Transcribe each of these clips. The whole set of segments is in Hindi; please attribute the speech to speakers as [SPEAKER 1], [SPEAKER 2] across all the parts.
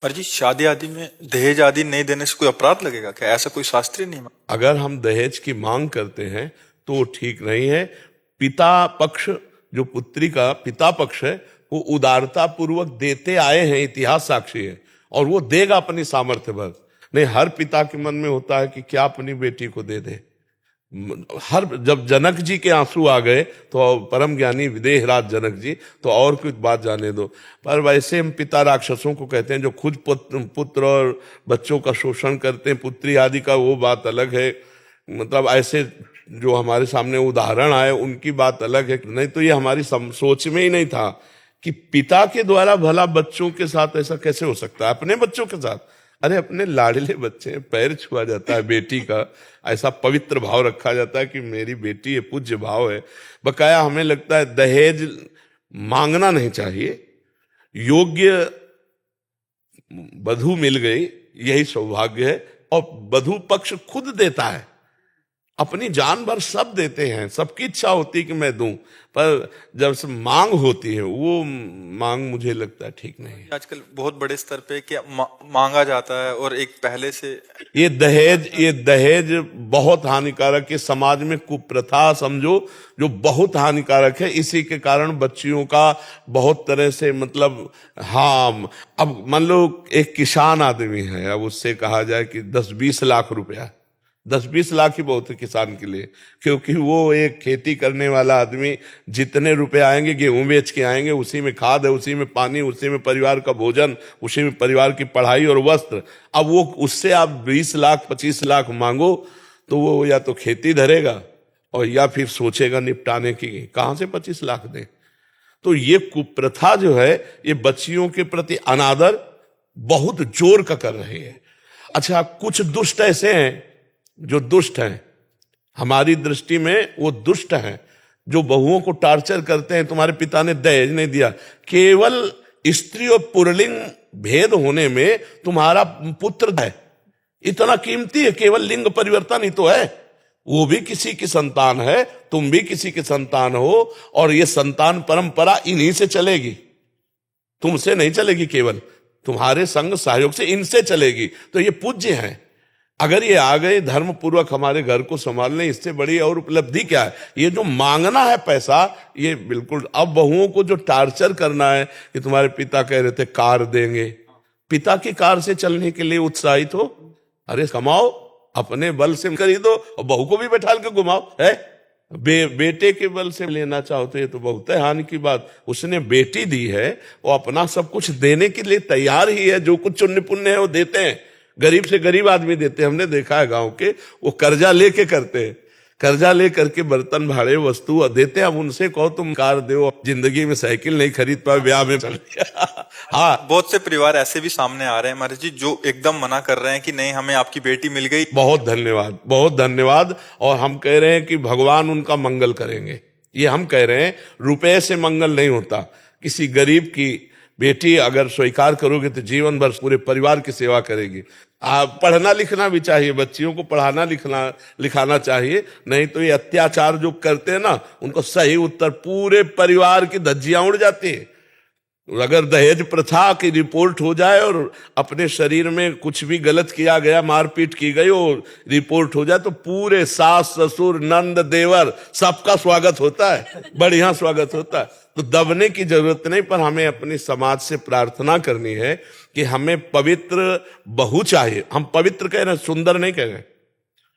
[SPEAKER 1] पर जी शादी आदि में दहेज आदि नहीं देने से कोई अपराध लगेगा क्या? ऐसा कोई शास्त्रीय नियम है?
[SPEAKER 2] अगर हम दहेज की मांग करते हैं तो वो ठीक नहीं है। पिता पक्ष, जो पुत्री का पिता पक्ष है, वो उदारता पूर्वक देते आए हैं, इतिहास साक्षी है, और वो देगा अपनी सामर्थ्य भर। नहीं, हर पिता के मन में होता है कि क्या अपनी बेटी को दे दे। हर जब जनक जी के आंसू आ गए तो परम ज्ञानी विदेहराज जनक जी, तो और कुछ बात जाने दो। पर वैसे हम पिता राक्षसों को कहते हैं जो खुद पुत्र और बच्चों का शोषण करते हैं, पुत्री आदि का, वो बात अलग है। मतलब ऐसे जो हमारे सामने उदाहरण आए उनकी बात अलग है। नहीं तो ये हमारी सोच में ही नहीं था कि पिता के द्वारा भला बच्चों के साथ ऐसा कैसे हो सकता है, अपने बच्चों के साथ। अरे अपने लाडले बच्चे, पैर छुआ जाता है बेटी का, ऐसा पवित्र भाव रखा जाता है कि मेरी बेटी है, पूज्य भाव है। बकाया हमें लगता है दहेज मांगना नहीं चाहिए। योग्य वधू मिल गई, यही सौभाग्य है। और वधू पक्ष खुद देता है, अपनी जान भर सब देते हैं, सबकी इच्छा होती है कि मैं दूं, पर जब से मांग होती है वो मांग मुझे लगता है ठीक नहीं है।
[SPEAKER 1] आजकल बहुत बड़े स्तर पे क्या मांगा जाता है, और एक पहले से
[SPEAKER 2] ये दहेज बहुत हानिकारक है। समाज में कुप्रथा समझो जो बहुत हानिकारक है। इसी के कारण बच्चियों का बहुत तरह से मतलब, हाँ, अब मान लो एक किसान आदमी है, अब उससे कहा जाए कि 10-20 लाख रुपया, 10-20 लाख ही बहुत है किसान के लिए, क्योंकि वो एक खेती करने वाला आदमी, जितने रुपए आएंगे गेहूं बेच के आएंगे, उसी में खाद है, उसी में पानी, उसी में परिवार का भोजन, उसी में परिवार की पढ़ाई और वस्त्र। अब वो उससे आप 20 लाख 25 लाख मांगो तो वो या तो खेती धरेगा और या फिर सोचेगा निपटाने की, कहां से 25 लाख दें। तो ये कुप्रथा जो है, ये बच्चियों के प्रति अनादर बहुत जोर का कर रही है। अच्छा, कुछ दुष्ट ऐसे हैं जो दुष्ट हैं, हमारी दृष्टि में वो दुष्ट हैं, जो बहुओं को टार्चर करते हैं। तुम्हारे पिता ने दहेज नहीं दिया, केवल स्त्री और पुरलिंग भेद होने में तुम्हारा पुत्र है इतना कीमती है, केवल लिंग परिवर्तन ही तो है। वो भी किसी की संतान है, तुम भी किसी की संतान हो, और ये संतान परंपरा इन्हीं से चलेगी, तुमसे नहीं चलेगी, केवल तुम्हारे संग सहयोग से इनसे चलेगी। तो ये पूज्य हैं। अगर ये आ गए धर्म पूर्वक हमारे घर को संभालने, इससे बड़ी और उपलब्धि क्या है। ये जो मांगना है पैसा, ये बिल्कुल। अब बहुओं को जो टार्चर करना है कि तुम्हारे पिता कह रहे थे कार देंगे, पिता की कार से चलने के लिए उत्साहित हो, अरे कमाओ, अपने बल से खरीदो और बहू को भी बैठा के घुमाओ है। बेटे के बल से लेना चाहो तो ये तो बहुत है हानि की बात। उसने बेटी दी है, वो अपना सब कुछ देने के लिए तैयार ही है, जो कुछ चुन्नी पुण्य है वो देते हैं। गरीब से गरीब आदमी देते हैं, हमने देखा है गांव के, वो कर्जा लेके करते हैं, कर्जा ले करके बर्तन भाड़े वस्तु देते हैं। अब उनसे कहो तुम कार दो, जिंदगी में साइकिल नहीं खरीद पाए, ब्याह में चल गया। हाँ,
[SPEAKER 1] बहुत से परिवार ऐसे भी सामने आ रहे हैं महाराज जी, जो एकदम मना कर रहे हैं कि नहीं, हमें आपकी बेटी मिल गई।
[SPEAKER 2] बहुत धन्यवाद, बहुत धन्यवाद। और हम कह रहे हैं कि भगवान उनका मंगल करेंगे, ये हम कह रहे हैं। रुपए से मंगल नहीं होता। किसी गरीब की बेटी अगर स्वीकार करोगे तो जीवन भर पूरे परिवार की सेवा करेगी। पढ़ना लिखना भी चाहिए, बच्चियों को पढ़ाना लिखाना चाहिए। नहीं तो ये अत्याचार जो करते हैं ना, उनको सही उत्तर, पूरे परिवार की धज्जियां उड़ जाती है। अगर दहेज प्रथा की रिपोर्ट हो जाए और अपने शरीर में कुछ भी गलत किया गया, मारपीट की गई, और रिपोर्ट हो जाए, तो पूरे सास ससुर नंद देवर सबका स्वागत होता है, बढ़िया स्वागत होता है। तो दबने की जरूरत नहीं, पर हमें अपने समाज से प्रार्थना करनी है कि हमें पवित्र बहू चाहिए। हम पवित्र कह रहे हैं, सुंदर नहीं कह रहे।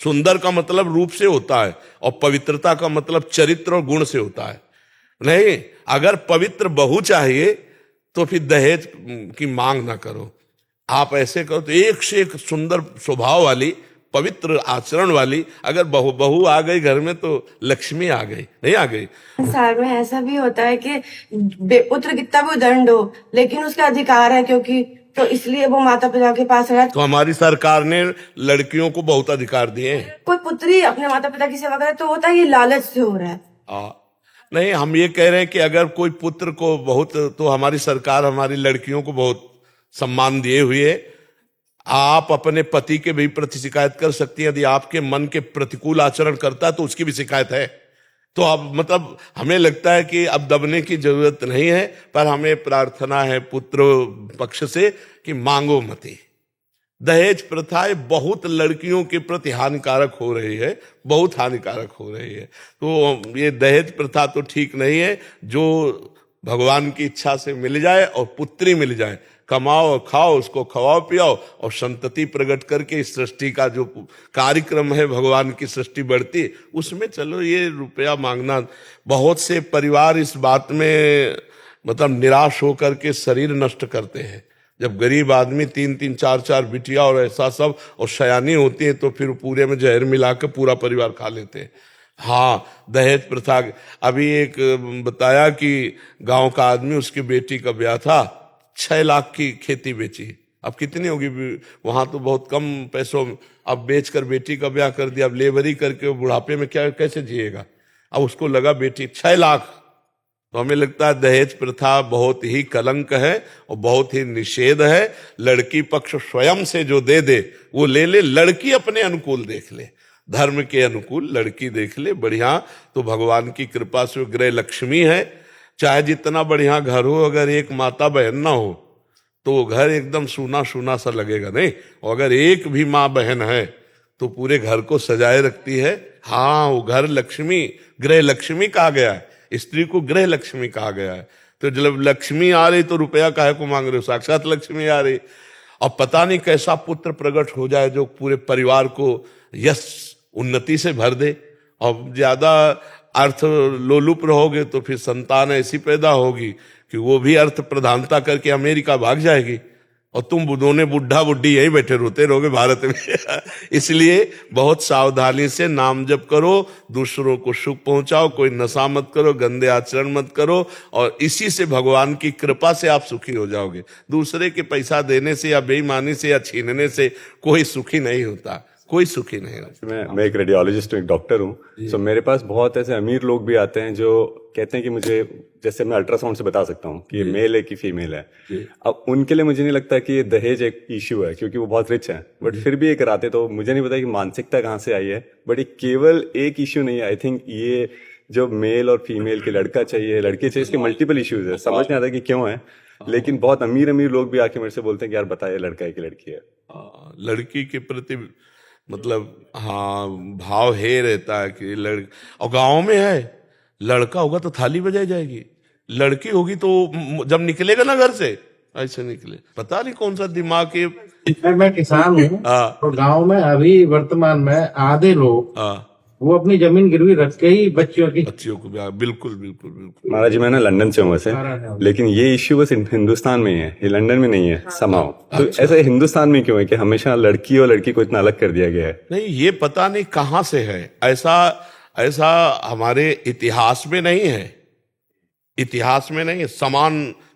[SPEAKER 2] सुंदर का मतलब रूप से होता है, और पवित्रता का मतलब चरित्र और गुण से होता है। नहीं, अगर पवित्र बहू चाहिए तो फिर दहेज की मांग ना करो। आप ऐसे करो तो एक से एक सुंदर स्वभाव वाली, पवित्र आचरण वाली अगर बहू आ गई घर में तो लक्ष्मी आ गई, नहीं आ गई।
[SPEAKER 3] संसार में ऐसा भी होता है कि पुत्र कितना भी दंड हो, लेकिन उसका अधिकार है, क्योंकि तो इसलिए वो माता पिता के पास रहा।
[SPEAKER 2] तो हमारी सरकार ने लड़कियों को बहुत अधिकार दिए हैं।
[SPEAKER 3] कोई पुत्री अपने माता पिता की सेवा करे तो होता है, ये लालच से हो रहा है।
[SPEAKER 2] नहीं, हम ये कह रहे हैं कि अगर कोई पुत्र को बहुत, तो हमारी सरकार हमारी लड़कियों को बहुत सम्मान दिए हुए। आप अपने पति के भी प्रति शिकायत कर सकती हैं, यदि आपके मन के प्रतिकूल आचरण करता है तो उसकी भी शिकायत है। तो अब मतलब हमें लगता है कि अब दबने की जरूरत नहीं है, पर हमें प्रार्थना है पुत्र पक्ष से कि मांगो मती। दहेज प्रथा बहुत लड़कियों के प्रति हानिकारक हो रही है, बहुत हानिकारक हो रही है। तो ये दहेज प्रथा तो ठीक नहीं है। जो भगवान की इच्छा से मिल जाए और पुत्री मिल जाए, कमाओ और खाओ, उसको खवाओ पियाओ और संतति प्रकट करके इस सृष्टि का जो कार्यक्रम है, भगवान की सृष्टि बढ़ती, उसमें चलो ये रुपया मांगना। बहुत से परिवार इस बात में मतलब निराश होकर के शरीर नष्ट करते हैं। जब गरीब आदमी 3-3 4-4 बिटिया और ऐसा सब और शयानी होती है तो फिर पूरे में जहर मिला के पूरा परिवार खा लेते हैं। हाँ, दहेज प्रथा। अभी एक बताया कि गांव का आदमी, उसकी बेटी का ब्याह था, 6 लाख की खेती बेची। अब कितनी होगी वहां, तो बहुत कम पैसों में अब बेचकर बेटी का ब्याह कर दिया। अब लेबरी करके वो बुढ़ापे में क्या कैसे जिएगा। अब उसको लगा बेटी 6 लाख। तो हमें लगता है दहेज प्रथा बहुत ही कलंक है और बहुत ही निषेध है। लड़की पक्ष स्वयं से जो दे दे वो ले ले, लड़की अपने अनुकूल देख ले, धर्म के अनुकूल लड़की देख ले बढ़िया। तो भगवान की कृपा से गृह लक्ष्मी है। चाहे जितना बढ़िया घर हो, अगर एक माता बहन ना हो तो वो घर एकदम सूना सूना सा लगेगा, नहीं। और अगर एक भी माँ बहन है तो पूरे घर को सजाए रखती है। हाँ, वो घर लक्ष्मी, गृह लक्ष्मी कहा गया है, स्त्री को गृह लक्ष्मी कहा गया है। तो जब लक्ष्मी आ रही तो रुपया काहे को मांग रहे हो, साक्षात लक्ष्मी आ रही। और पता नहीं कैसा पुत्र प्रकट हो जाए जो पूरे परिवार को यश उन्नति से भर दे। और ज्यादा अर्थ लोलुप रहोगे तो फिर संतान ऐसी पैदा होगी कि वो भी अर्थ प्रधानता करके अमेरिका भाग जाएगी और तुम दोनों बुढ़ा बुढ़ी यहीं बैठे रोते रहोगे भारत में। इसलिए बहुत सावधानी से नाम जप करो, दूसरों को सुख पहुंचाओ, कोई नशा मत करो, गंदे आचरण मत करो, और इसी से भगवान की कृपा से आप सुखी हो जाओगे। दूसरे के पैसा देने से या बेईमानी से या छीनने से कोई सुखी नहीं होता, कोई सुखी नहीं होता।
[SPEAKER 4] मैं एक रेडियोलॉजिस्ट हूँ, एक डॉक्टर हूँ। सो मेरे पास बहुत ऐसे अमीर लोग भी आते हैं जो कहते हैं कि मुझे, जैसे मैं अल्ट्रासाउंड से बता सकता हूँ कि ये मेल है कि फीमेल है। अब उनके लिए मुझे नहीं लगता कि ये दहेज एक इश्यू है, क्योंकि वो बहुत रिच हैं, बट फिर भी ये कराते। तो मुझे नहीं पता कि मानसिकता कहाँ से आई है, बट ये केवल एक इश्यू नहीं है। आई थिंक ये जो मेल और फीमेल के, लड़का चाहिए लड़की चाहिए, इसके मल्टीपल इश्यूज है। समझ नहीं आता कि क्यों है, लेकिन बहुत अमीर लोग भी आके मेरे से बोलते हैं कि यार बताइए लड़का है कि लड़की है।
[SPEAKER 2] लड़की के प्रति मतलब हाँ भाव है रहता है कि और गाँव में है, लड़का होगा तो थाली बजाई जाएगी, लड़की होगी तो जब निकलेगा ना घर से ऐसे निकले। पता नहीं कौन सा दिमाग के।
[SPEAKER 5] मैं किसान हूँ तो गांव में अभी वर्तमान में आधे लोग वो अपनी जमीन गिरवी रख के ही बच्चियों को
[SPEAKER 2] ब्याह। बिल्कुल बिल्कुल बिल्कुल।
[SPEAKER 4] महाराज जी, मैं ना लंदन से हूँ वैसे, लेकिन ये इश्यू बस हिंदुस्तान में ही है, ये लंदन में नहीं है समाओ। तो ऐसा हिंदुस्तान में क्यों है कि हमेशा लड़की और लड़की को इतना अलग कर दिया गया है?
[SPEAKER 2] नहीं, ये पता नहीं कहाँ से है। ऐसा हमारे इतिहास में नहीं है, इतिहास में नहीं है।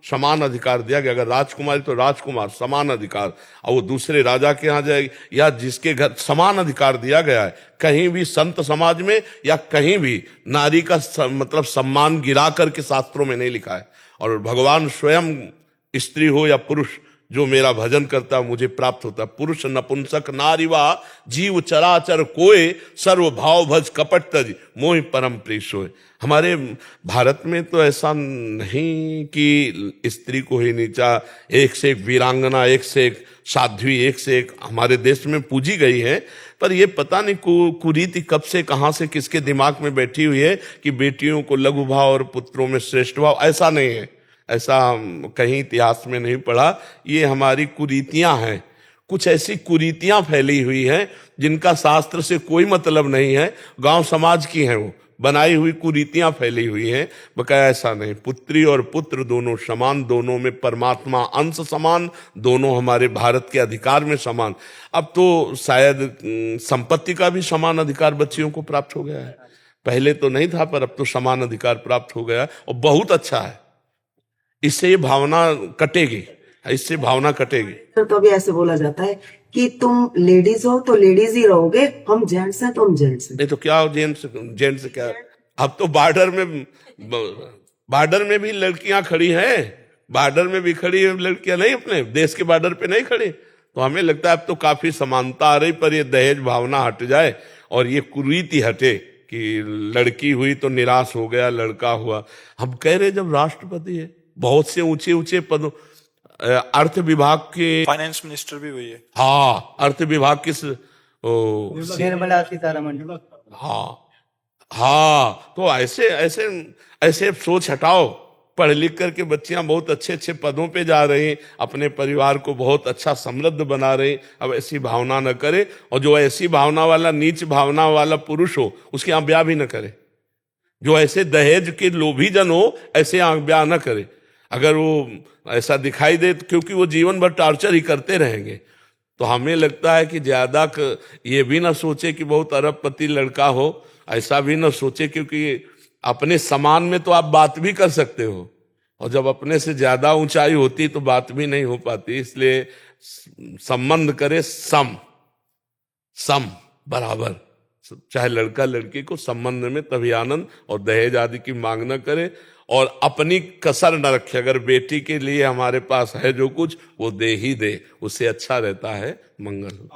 [SPEAKER 2] समान अधिकार दिया गया। अगर राजकुमारी तो राजकुमार, समान अधिकार। और वो दूसरे राजा के यहाँ जाएगी या जिसके घर, समान अधिकार दिया गया है। कहीं भी संत समाज में या कहीं भी नारी का मतलब सम्मान गिरा करके शास्त्रों में नहीं लिखा है। और भगवान स्वयं, स्त्री हो या पुरुष, जो मेरा भजन करता मुझे प्राप्त होता। पुरुष नपुंसक नारीवा जीव चराचर कोय, सर्व भाव भज कपट तज मोहि परम प्रिय सोय। हमारे भारत में तो ऐसा नहीं कि स्त्री को ही नीचा, एक से एक वीरांगना, एक से एक साध्वी, एक से एक हमारे देश में पूजी गई है। पर ये पता नहीं कुरीति कब से, कहाँ से, किसके दिमाग में बैठी हुई है कि बेटियों को लघु भाव और पुत्रों में श्रेष्ठ भाव। ऐसा नहीं है, ऐसा कहीं इतिहास में नहीं पढ़ा। ये हमारी कुरीतियां हैं। कुछ ऐसी कुरीतियां फैली हुई हैं जिनका शास्त्र से कोई मतलब नहीं है, गांव समाज की हैं, वो बनाई हुई कुरीतियां फैली हुई हैं। बकाया ऐसा नहीं। पुत्री और पुत्र दोनों समान, दोनों में परमात्मा अंश समान, दोनों हमारे भारत के अधिकार में समान। अब तो शायद संपत्ति का भी समान अधिकार बच्चियों को प्राप्त हो गया है। पहले तो नहीं था, पर अब तो समान अधिकार प्राप्त हो गया और बहुत अच्छा है। इससे ये भावना कटेगी, इससे भावना कटेगी।
[SPEAKER 6] तो अभी ऐसे बोला जाता है कि तुम लेडीज हो तो लेडीज ही रहोगे, हम जेंट्स हैं तो हम जेंट्स हैं।
[SPEAKER 2] नहीं तो क्या जेंट्स क्या? अब तो बॉर्डर में भी लड़कियां खड़ी हैं, बॉर्डर में भी खड़ी है लड़कियां, नहीं अपने देश के बॉर्डर पे नहीं खड़ी। तो हमें लगता है अब तो काफी समानता आ रही। पर ये दहेज भावना हट जाए और ये कुरीति हटे कि लड़की हुई तो निराश हो गया, लड़का हुआ। हम कह रहे जब राष्ट्रपति है, बहुत से ऊंचे ऊंचे पदों, अर्थ विभाग के,
[SPEAKER 1] फाइनेंस मिनिस्टर भी वही है।
[SPEAKER 2] हाँ, अर्थ विभाग के
[SPEAKER 7] निर्मला सीतारमण।
[SPEAKER 2] हाँ हाँ, तो ऐसे ऐसे ऐसे सोच हटाओ। पढ़ लिख करके बच्चियां बहुत अच्छे अच्छे पदों पे जा रही हैं, अपने परिवार को बहुत अच्छा समृद्ध बना रही। अब ऐसी भावना न करे, और जो ऐसी भावना वाला, नीच भावना वाला पुरुष हो, उसके यहाँ ब्याह भी न करे। जो ऐसे दहेज के लोभी जन हो, ऐसे यहाँ ब्याह न करे। अगर वो ऐसा दिखाई दे, क्योंकि वो जीवन भर टार्चर ही करते रहेंगे। तो हमें लगता है कि ज्यादा ये भी ना सोचे कि बहुत अरबपति लड़का हो, ऐसा भी ना सोचे, क्योंकि अपने समान में तो आप बात भी कर सकते हो, और जब अपने से ज्यादा ऊंचाई होती तो बात भी नहीं हो पाती। इसलिए संबंध करे सम बराबर, चाहे लड़का लड़की को संबंध में तभी आनंद, और दहेज आदि की मांग न करे, और अपनी कसर न रखे। अगर बेटी के लिए हमारे पास है जो कुछ, वो दे ही दे, उससे अच्छा रहता है मंगल।